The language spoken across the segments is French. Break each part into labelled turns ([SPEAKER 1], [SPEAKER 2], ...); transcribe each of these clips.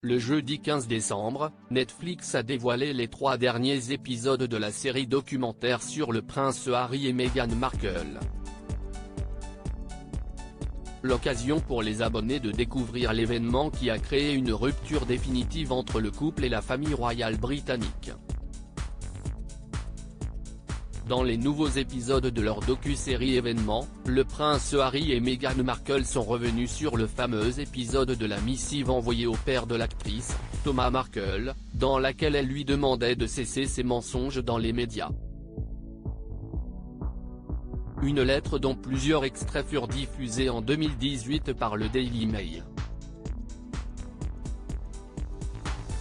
[SPEAKER 1] Le jeudi 15 décembre, Netflix a dévoilé les 3 derniers épisodes de la série documentaire sur le prince Harry et Meghan Markle. L'occasion pour les abonnés de découvrir l'événement qui a créé une rupture définitive entre le couple et la famille royale britannique. Dans les nouveaux épisodes de leur docu-série événement, le prince Harry et Meghan Markle sont revenus sur le fameux épisode de la missive envoyée au père de l'actrice, Thomas Markle, dans laquelle elle lui demandait de cesser ses mensonges dans les médias. Une lettre dont plusieurs extraits furent diffusés en 2018 par le Daily Mail.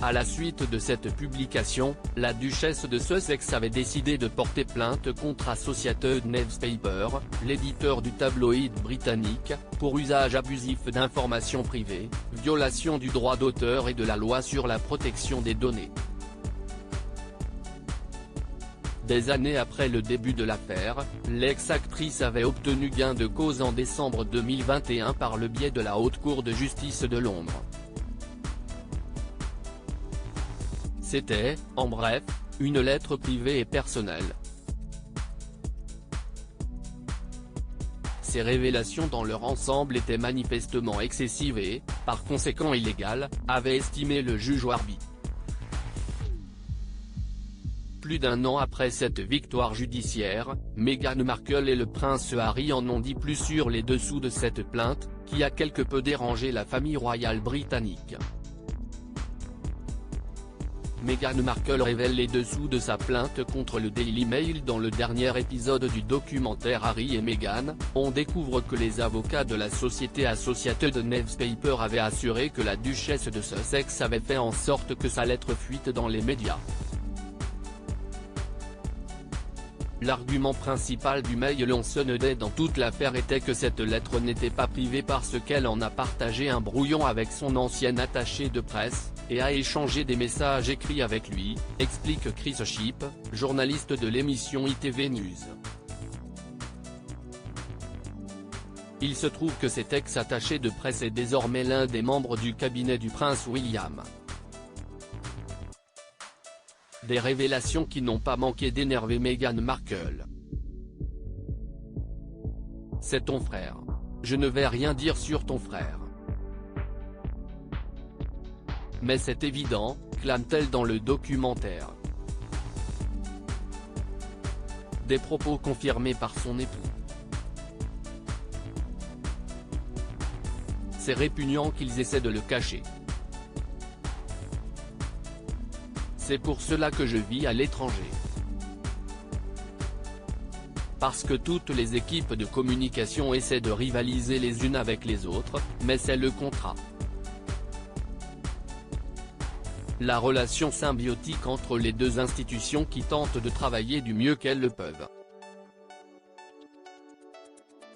[SPEAKER 1] À la suite de cette publication, la duchesse de Sussex avait décidé de porter plainte contre Associated Newspaper, l'éditeur du tabloïd britannique, pour usage abusif d'informations privées, violation du droit d'auteur et de la loi sur la protection des données. Des années après le début de l'affaire, l'ex-actrice avait obtenu gain de cause en décembre 2021 par le biais de la Haute Cour de justice de Londres. C'était, en bref, une lettre privée et personnelle. Ces révélations dans leur ensemble étaient manifestement excessives et, par conséquent illégales, avait estimé le juge Warby. Plus d'un an après cette victoire judiciaire, Meghan Markle et le prince Harry en ont dit plus sur les dessous de cette plainte, qui a quelque peu dérangé la famille royale britannique. Meghan Markle révèle les dessous de sa plainte contre le Daily Mail. Dans le dernier épisode du documentaire Harry et Meghan, on découvre que les avocats de la société Associated Newspaper avaient assuré que la duchesse de Sussex avait fait en sorte que sa lettre fuite dans les médias. L'argument principal du Mail on Sunday dans toute l'affaire était que cette lettre n'était pas privée parce qu'elle en a partagé un brouillon avec son ancien attaché de presse, et a échangé des messages écrits avec lui, explique Chris Shipp, journaliste de l'émission ITV News. Il se trouve que cet ex-attaché de presse est désormais l'un des membres du cabinet du prince William. Des révélations qui n'ont pas manqué d'énerver Meghan Markle. C'est ton frère. Je ne vais rien dire sur ton frère. Mais c'est évident, clame-t-elle dans le documentaire. Des propos confirmés par son époux. C'est répugnant qu'ils essaient de le cacher. C'est pour cela que je vis à l'étranger. Parce que toutes les équipes de communication essaient de rivaliser les unes avec les autres, mais c'est le contrat. La relation symbiotique entre les deux institutions qui tentent de travailler du mieux qu'elles le peuvent.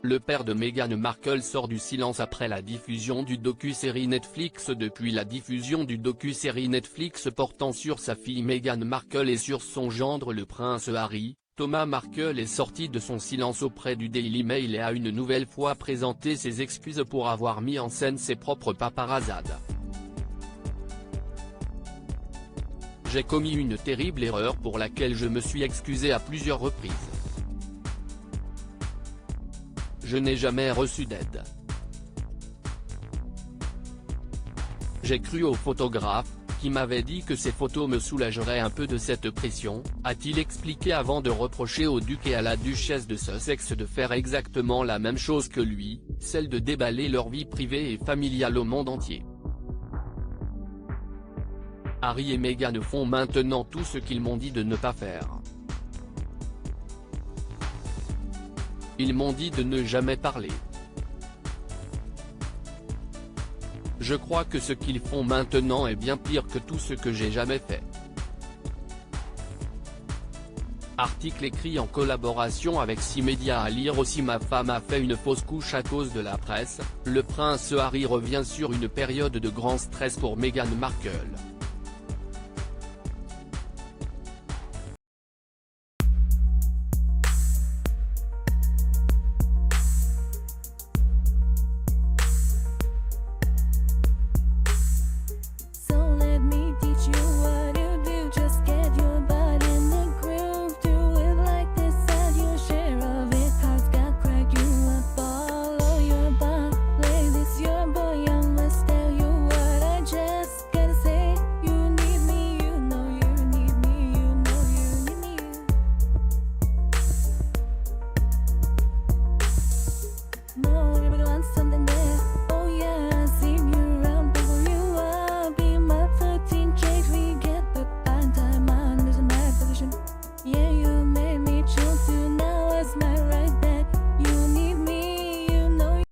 [SPEAKER 1] Le père de Meghan Markle sort du silence après la diffusion du docu-série Netflix. Depuis la diffusion du docu-série Netflix portant sur sa fille Meghan Markle et sur son gendre le prince Harry, Thomas Markle est sorti de son silence auprès du Daily Mail et a une nouvelle fois présenté ses excuses pour avoir mis en scène ses propres paparazzades. J'ai commis une terrible erreur pour laquelle je me suis excusé à plusieurs reprises. Je n'ai jamais reçu d'aide. J'ai cru au photographe, qui m'avait dit que ces photos me soulageraient un peu de cette pression, a-t-il expliqué avant de reprocher au duc et à la duchesse de Sussex de faire exactement la même chose que lui, celle de déballer leur vie privée et familiale au monde entier. Harry et Meghan font maintenant tout ce qu'ils m'ont dit de ne pas faire. Ils m'ont dit de ne jamais parler. Je crois que ce qu'ils font maintenant est bien pire que tout ce que j'ai jamais fait. Article écrit en collaboration avec 6 médias à lire aussi. Ma femme a fait une fausse couche à cause de la presse. Le prince Harry revient sur une période de grand stress pour Meghan Markle.